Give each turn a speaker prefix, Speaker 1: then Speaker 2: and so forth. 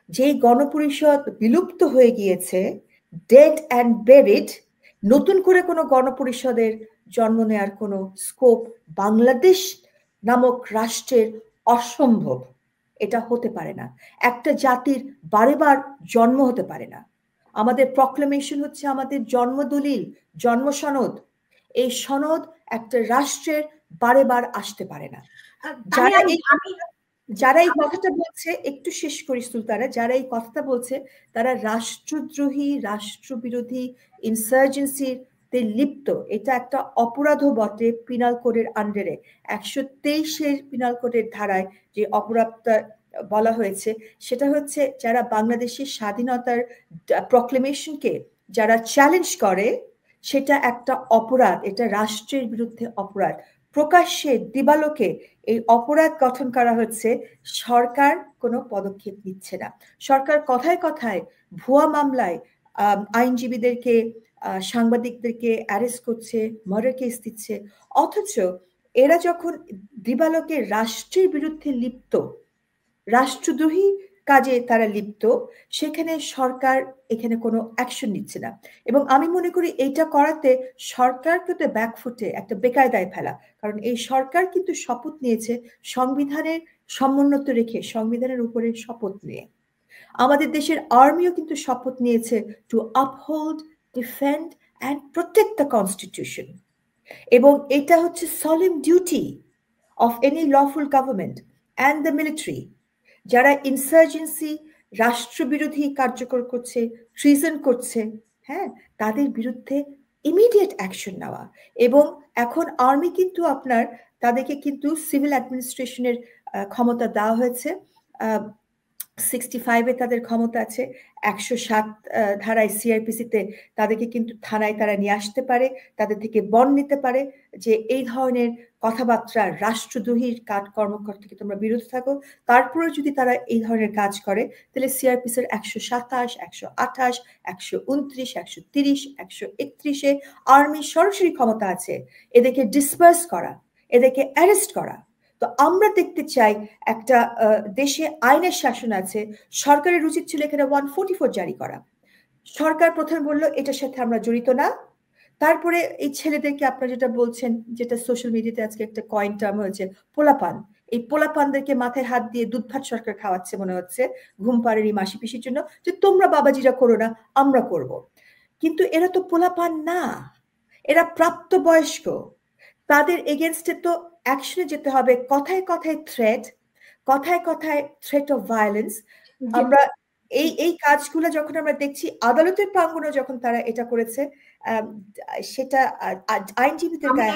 Speaker 1: যেই গণপরিষদ বিলুপ্ত হয়ে গিয়েছে, ডেড অ্যান্ড বেরিড, নতুন করে কোনো গণপরিষদের জন্ম নেওয়ার কোনো স্কোপ বাংলাদেশ নামক রাষ্ট্রের অসম্ভব। এটা হতে পারে না। একটা জাতির বারেবার জন্ম হতে পারে না। আমাদের প্রক্লেমেশন হচ্ছে আমাদের জন্মদলিল, জন্ম সনদ। এই সনদ একটা রাষ্ট্রের বারেবার আসতে পারে না। যারা এই কথাটা বলছে, একটু শেষ করি সুলতানা, যারা এই কথাটা বলছে তারা রাষ্ট্রদ্রোহী, রাষ্ট্রবিরোধী ইনসার্জেন্সিতে লিপ্ত। এটা একটা অপরাধও বটে পিনাল কোডের আন্ডারে। 123 পিনাল কোডের ধারায় যে অপরাধটা বলা হয়েছে সেটা হচ্ছে যারা বাংলাদেশের স্বাধীনতার প্রক্লেমেশনকে যারা চ্যালেঞ্জ করে, সেটা একটা অপরাধ, এটা রাষ্ট্রের বিরুদ্ধে অপরাধ। প্রকাশ্যে দিবালোকে এই অপরাধ গঠন করা হচ্ছে, সরকার কোনো পদক্ষেপ নিচ্ছে না। সরকার কথায় কথায় ভুয়া মামলায় আইনজীবীদেরকে, সাংবাদিকদেরকে অ্যারেস্ট করছে, মার্ডার কেস দিচ্ছে, অথচ এরা যখন দিবালোকে রাষ্ট্রের বিরুদ্ধে লিপ্ত, রাষ্ট্রদ্রোহী কাজে তারা লিপ্ত, সেখানে সরকার এখানে কোনো অ্যাকশন নিচ্ছে না। এবং আমি মনে করি এইটা করাতে সরকার কিন্তু ব্যাকফুটে, একটা বেকায়দায় ফেলা। কারণ এই সরকার কিন্তু শপথ নিয়েছে সংবিধানের সমুন্নত রেখে, সংবিধানের উপরে শপথ নিয়ে। আমাদের দেশের আর্মিও কিন্তু শপথ নিয়েছে to uphold, defend and protect the constitution. এবং এটা হচ্ছে solemn duty of any lawful government and the military. যারা ইনসার্জেন্সি, রাষ্ট্রবিরোধী কার্যকর করছে, ট্রিজন করছে, হ্যাঁ, তাদের বিরুদ্ধে ইমিডিয়েট অ্যাকশন নেওয়া। এবং এখন আর্মি কিন্তু আপনার, তাদেরকে কিন্তু সিভিল অ্যাডমিনিস্ট্রেশনের ক্ষমতা দেওয়া হয়েছে। 65-এ তাদের ক্ষমতা আছে, 107 ধারায় সিআরপিসিতে তাদেরকে কিন্তু থানায় তারা নিয়ে আসতে পারে, তাদের থেকে বন্ড নিতে পারে যে এই ধরনের কথাবার্তা, রাষ্ট্রদ্রোহীর কর্মকর্তাকে তোমরা বিরত থাকো। তারপরে যদি তারা এই ধরনের কাজ করে, তাহলে সিআরপিসির 127, 128, 129, 130, 131-এ আর্মির সরাসরি ক্ষমতা আছে এদেরকে ডিসপার্স করা, এদেরকে অ্যারেস্ট করা। তো আমরা দেখতে চাই একটা দেশে আইনের শাসন আছে, সরকারের উচিত ছিল এখানে 144 জারি করা। সরকার প্রথমে বললো এটার সাথে আমরা জড়িত না। তারপরে এই ছেলেদেরকে আপনারা যেটা বলছেন, যেটা সোশ্যাল মিডিয়াতে আজকে একটা কয়েন টার্ম হয়েছে, পোলাপান, এই পোলাপানদেরকে মাথায় হাত দিয়ে দুধ ভাত সরকার খাওয়াচ্ছে মনে হচ্ছে ঘুম পাড়ের এই মাসি পিসির জন্য, যে তোমরা বাবাজিরা করো না, আমরা করব। কিন্তু এরা তো পোলাপান না, এরা প্রাপ্তবয়স্ক। তাদের এগেনস্টে তো অ্যাকশনে যেতে হবে। কথায় কথায় থ্রেট, কথায় কথায় থ্রেট অফ ভায়োলেন্স। আমরা এই কাজগুলো যখন আমরা দেখছি, আদালতের প্রাঙ্গণে যখন তারা এটা করেছে, সেটা আইনজীবীদের গায়ে